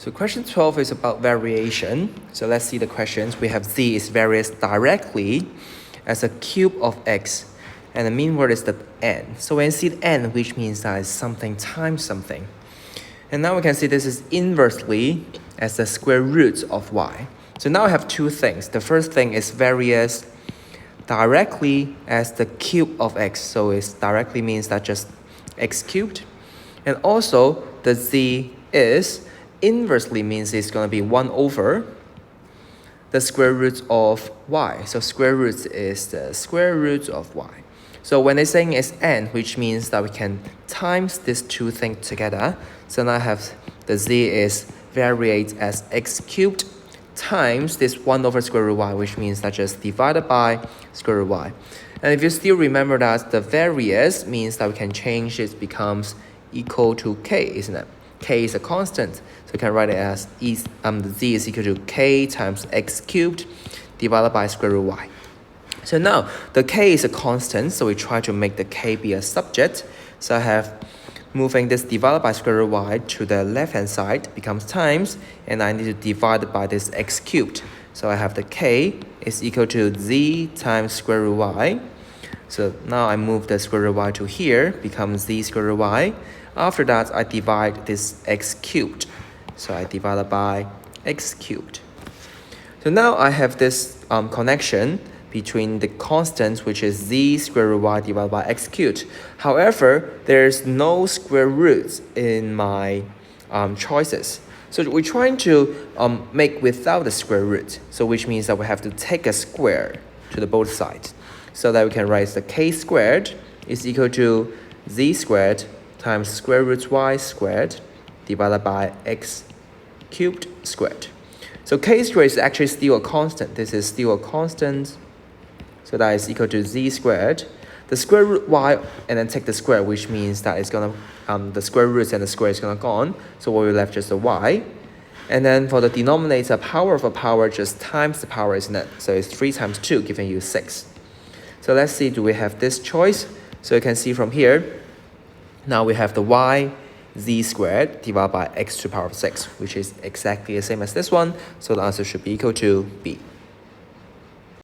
So question 12 is about variation. So let's see the questions. We have z is varies directly as a cube of x, and the mean word is the n. So when you see the n, which means that it's something times something. And now we can see this is inversely as the square root of y. So now I have two things. The first thing is varies directly as the cube of x. So it directly means that just x cubed. And also the z is inversely means it's going to be 1 over the square root of y. So square root is the square root of y. So when they're saying it's n, which means that we can times these two things together. So now I have the z is variate as x cubed times this 1 over square root y, which means that just divided by square root y. And if you still remember that the variance means that we can change it becomes equal to k, isn't it? K is a constant, so you can write it as the z is equal to k times x cubed divided by square root y. So now the k is a constant, so we try to make the k be a subject. So I have moving this divided by square root y to the left hand side becomes times, and I need to divide it by this x cubed. So I have the k is equal to z times square root y. So now I move the square root y to here, becomes z square root y. After that, I divide this x cubed. So I divide it by x cubed. So now I have this connection between the constant, which is z square root y divided by x cubed. However, there's no square roots in my choices. So we're trying to make without the square root. So which means that we have to take a square to the both sides. So that we can write the k squared is equal to z squared times square root y squared divided by x cubed squared. So k squared is actually still a constant. This is still a constant. So that is equal to z squared. The square root y, and then take the square, which means that it's gonna the square roots and the square is gonna go on. So what we left just the y. And then for the denominator, power of a power just times the power, isn't it? So it's 3 times 2, giving you 6. So let's see, do we have this choice? So you can see from here, now we have the y z squared divided by x to the power of 6, which is exactly the same as this one. So the answer should be equal to B.